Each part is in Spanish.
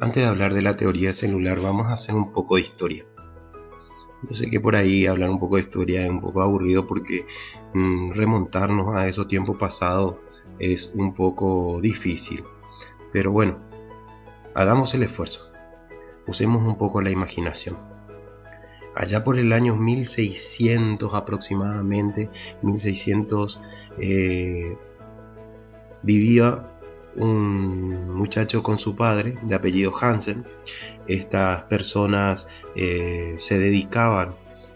Antes de hablar de la teoría celular, vamos a hacer un poco de historia. Yo sé que por ahí hablar un poco de historia es un poco aburrido porque remontarnos a esos tiempos pasados es un poco difícil. Pero bueno, hagamos el esfuerzo. Usemos un poco la imaginación. Allá por el año 1600 aproximadamente, 1600, vivía un muchacho con su padre de apellido Hansen. Estas personas se dedicaban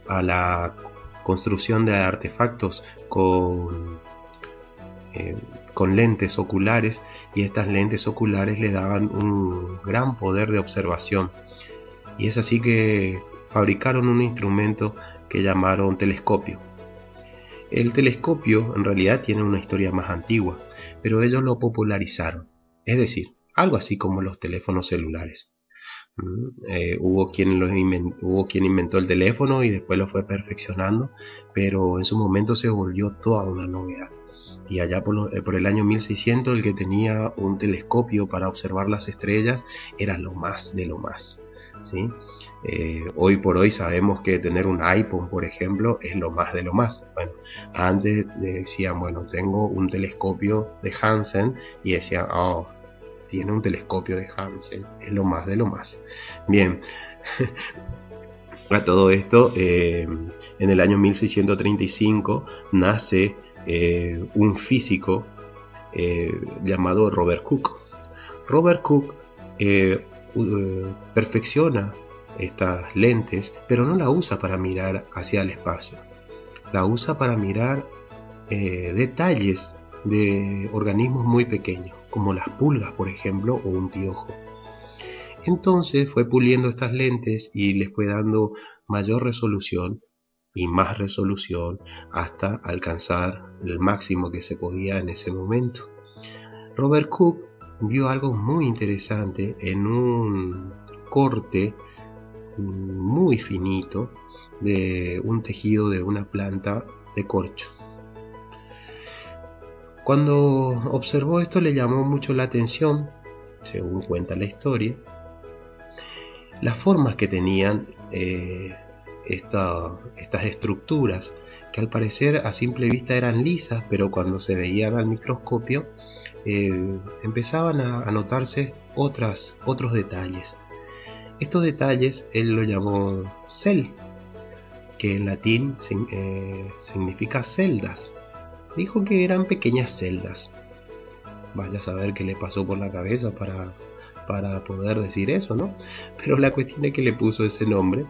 a la construcción de artefactos con lentes oculares, y estas lentes oculares le daban un gran poder de observación, y es así que fabricaron un instrumento que llamaron telescopio. El telescopio en realidad tiene una historia más antigua, pero ellos lo popularizaron, es decir, algo así como los teléfonos celulares. Hubo quien inventó el teléfono y después lo fue perfeccionando, pero en su momento se volvió toda una novedad. Y allá por el año 1600, el que tenía un telescopio para observar las estrellas era lo más de lo más, ¿sí? Hoy por hoy sabemos que tener un iPhone, por ejemplo, es lo más de lo más. Bueno, antes decían, bueno, tengo un telescopio de Hansen, y decían, oh, tiene un telescopio de Hansen, es lo más de lo más. Bien, a todo esto, en el año 1635 nace un físico llamado Robert Cook. Robert Cook perfecciona estas lentes, pero no la usa para mirar hacia el espacio, la usa para mirar detalles de organismos muy pequeños, como las pulgas, por ejemplo, o un piojo. Entonces fue puliendo estas lentes y les fue dando mayor resolución y más resolución hasta alcanzar el máximo que se podía en ese momento. Robert Cook vio algo muy interesante en un corte muy finito de un tejido de una planta de corcho. Cuando observó esto, le llamó mucho la atención, según cuenta la historia, las formas que tenían estas estructuras, que al parecer a simple vista eran lisas, pero cuando se veían al microscopio empezaban a notarse otros detalles. Estos detalles él lo llamó cell, que en latín significa celdas. Dijo que eran pequeñas celdas. Vaya a saber qué le pasó por la cabeza para poder decir eso, ¿no? Pero la cuestión es que le puso ese nombre,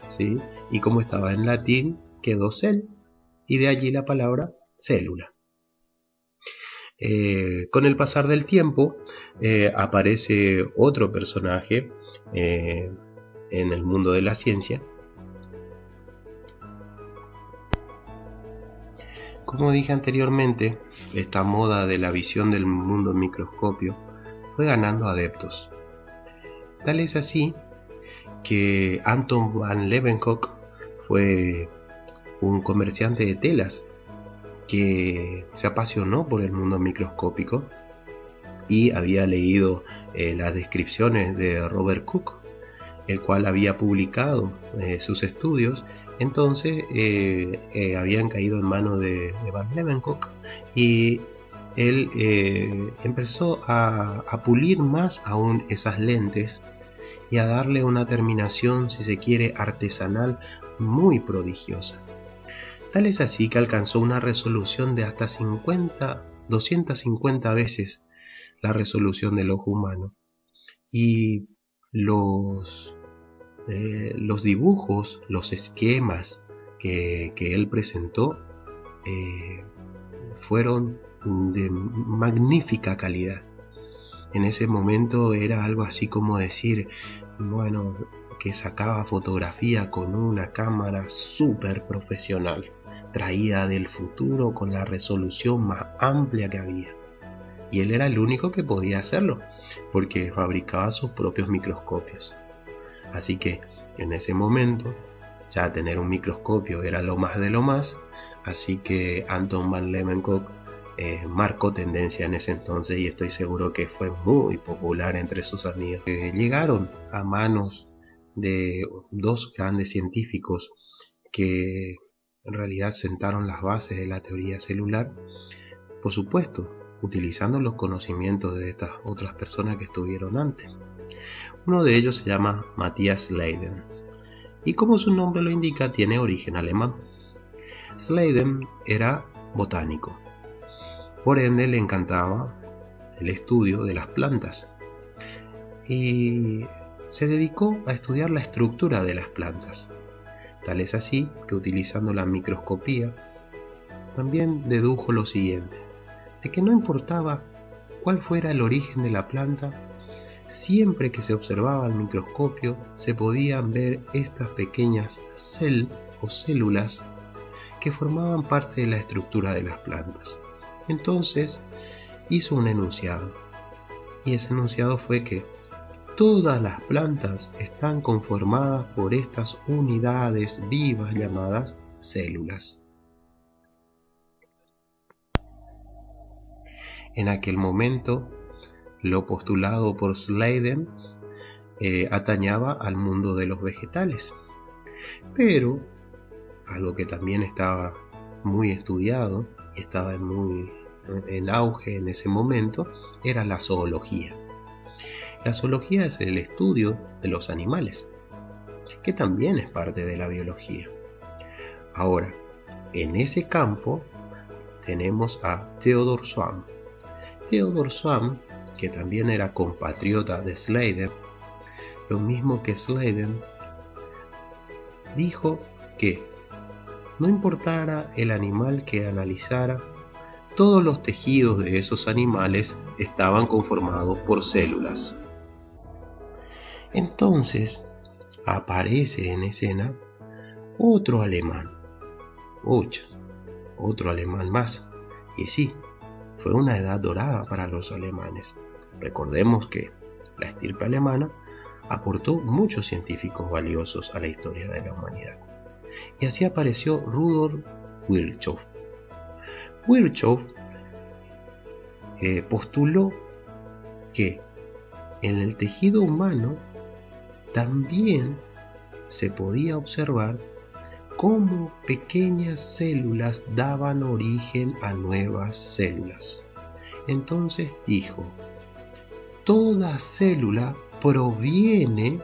¿sí? Y como estaba en latín, quedó cell, y de allí la palabra célula. Con el pasar del tiempo aparece otro personaje en el mundo de la ciencia. Como dije anteriormente, esta moda de la visión del mundo en microscopio fue ganando adeptos. Tal es así que Anton van Leeuwenhoek fue un comerciante de telas que se apasionó por el mundo microscópico y había leído las descripciones de Robert Cook, el cual había publicado sus estudios. Entonces habían caído en manos de van Leeuwenhoek, y él empezó a pulir más aún esas lentes y a darle una terminación, si se quiere, artesanal muy prodigiosa. Tal es así que alcanzó una resolución de hasta 250 veces la resolución del ojo humano, y los dibujos, los esquemas que él presentó fueron de magnífica calidad. En ese momento era algo así como decir, bueno, que sacaba fotografía con una cámara súper profesional, traída del futuro con la resolución más amplia que había. Y él era el único que podía hacerlo, porque fabricaba sus propios microscopios. Así que en ese momento ya tener un microscopio era lo más de lo más, así que Anton van Leeuwenhoek marcó tendencia en ese entonces y estoy seguro que fue muy popular entre sus amigos. Llegaron a manos de dos grandes científicos que en realidad sentaron las bases de la teoría celular, por supuesto, utilizando los conocimientos de estas otras personas que estuvieron antes. Uno de ellos se llama Matthias Leiden y, como su nombre lo indica, tiene origen alemán. Leiden era botánico, por ende le encantaba el estudio de las plantas y se dedicó a estudiar la estructura de las plantas. Tal es así que, utilizando la microscopía, también dedujo lo siguiente: de que no importaba cuál fuera el origen de la planta, siempre que se observaba al microscopio se podían ver estas pequeñas células que formaban parte de la estructura de las plantas. Entonces hizo un enunciado, y ese enunciado fue que todas las plantas están conformadas por estas unidades vivas llamadas células. En aquel momento, lo postulado por Leiden atañaba al mundo de los vegetales, pero algo que también estaba muy estudiado y estaba en auge en ese momento era la zoología. La zoología es el estudio de los animales, que también es parte de la biología. Ahora, en ese campo tenemos a Theodor Schwann. Theodor Schwann, que también era compatriota de Leiden, lo mismo que Leiden, dijo que no importara el animal que analizara, todos los tejidos de esos animales estaban conformados por células. Entonces aparece en escena otro alemán, otro alemán más, y sí, fue una edad dorada para los alemanes. Recordemos que la estirpe alemana aportó muchos científicos valiosos a la historia de la humanidad. Y así apareció Rudolf Virchow. Virchow postuló que en el tejido humano también se podía observar cómo pequeñas células daban origen a nuevas células. Entonces dijo: toda célula proviene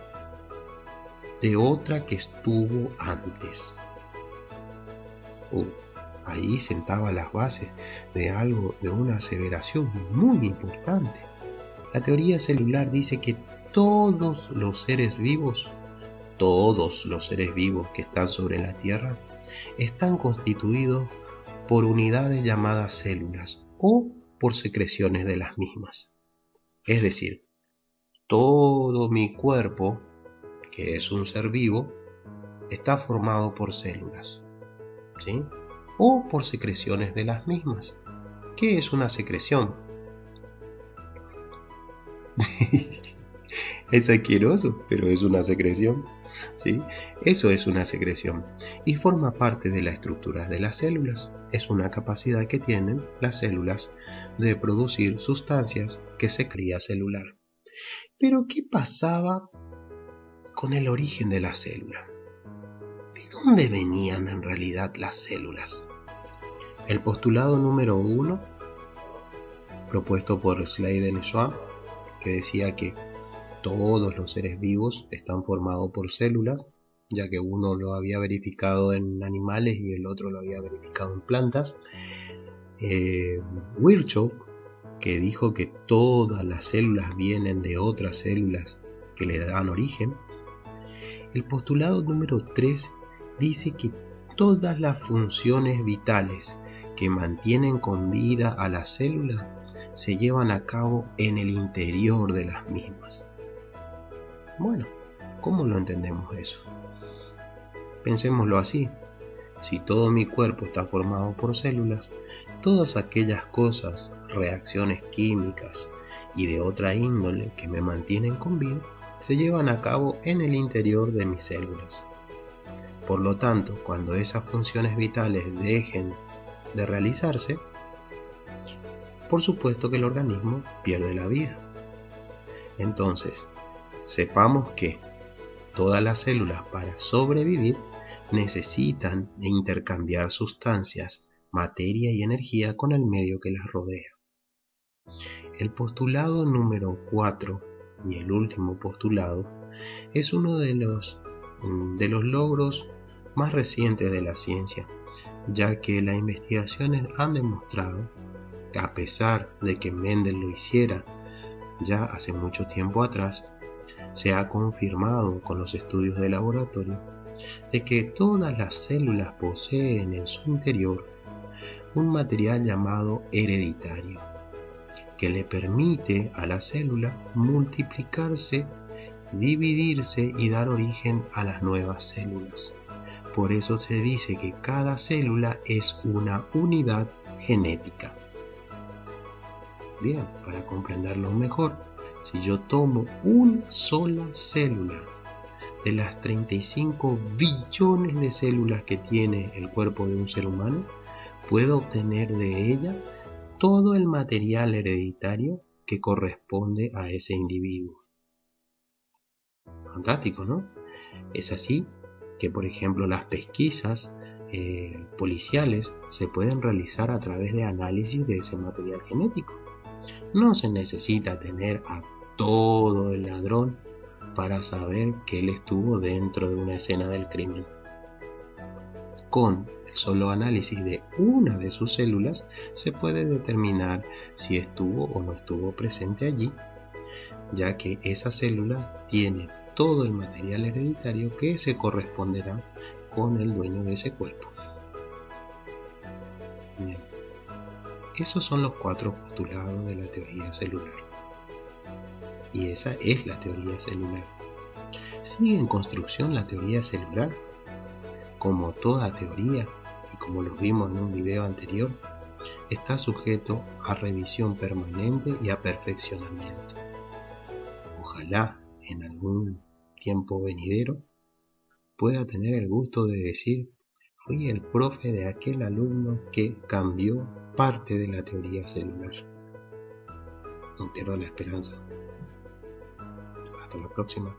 de otra que estuvo antes. Ahí sentaba las bases de una aseveración muy importante. La teoría celular dice que todos los seres vivos que están sobre la Tierra están constituidos por unidades llamadas células o por secreciones de las mismas. Es decir, todo mi cuerpo, que es un ser vivo, está formado por células, ¿sí? O por secreciones de las mismas. ¿Qué es una secreción? Es asqueroso, pero es una secreción, ¿sí? Eso es una secreción y forma parte de la estructura de las células. Es una capacidad que tienen las células de producir sustancias que secreta celular. Pero ¿qué pasaba con el origen de la célula? ¿De dónde venían en realidad las células? El postulado número 1, propuesto por Leiden y Schwann, que decía que todos los seres vivos están formados por células, ya que uno lo había verificado en animales y el otro lo había verificado en plantas. Virchow, que dijo que todas las células vienen de otras células que le dan origen. El postulado número 3 dice que todas las funciones vitales que mantienen con vida a las células se llevan a cabo en el interior de las mismas. Bueno, ¿cómo lo entendemos eso? Pensémoslo así: si todo mi cuerpo está formado por células, todas aquellas cosas, reacciones químicas y de otra índole que me mantienen con vida, se llevan a cabo en el interior de mis células. Por lo tanto, cuando esas funciones vitales dejen de realizarse, por supuesto que el organismo pierde la vida. Entonces, sepamos que todas las células para sobrevivir necesitan intercambiar sustancias, materia y energía con el medio que las rodea. El postulado número 4 y el último postulado es uno de los logros más recientes de la ciencia, ya que las investigaciones han demostrado que, a pesar de que Mendel lo hiciera ya hace mucho tiempo atrás, se ha confirmado con los estudios de laboratorio de que todas las células poseen en su interior un material llamado hereditario, que le permite a la célula multiplicarse, dividirse y dar origen a las nuevas células. Por eso se dice que cada célula es una unidad genética. Bien, para comprenderlo mejor, si yo tomo una sola célula de las 35 billones de células que tiene el cuerpo de un ser humano, puedo obtener de ella todo el material hereditario que corresponde a ese individuo. Fantástico, ¿no? Es así que, por ejemplo, las pesquisas policiales se pueden realizar a través de análisis de ese material genético. No se necesita tener a todo el ladrón para saber que él estuvo dentro de una escena del crimen. Con el solo análisis de una de sus células se puede determinar si estuvo o no estuvo presente allí, ya que esa célula tiene todo el material hereditario que se corresponderá con el dueño de ese cuerpo. Bien. Esos son los 4 postulados de la teoría celular. Y esa es la teoría celular. Sigue en construcción la teoría celular. Como toda teoría, y como lo vimos en un video anterior, está sujeto a revisión permanente y a perfeccionamiento. Ojalá en algún tiempo venidero pueda tener el gusto de decir: fui el profe de aquel alumno que cambió parte de la teoría celular. No pierdo la esperanza. Hasta la próxima.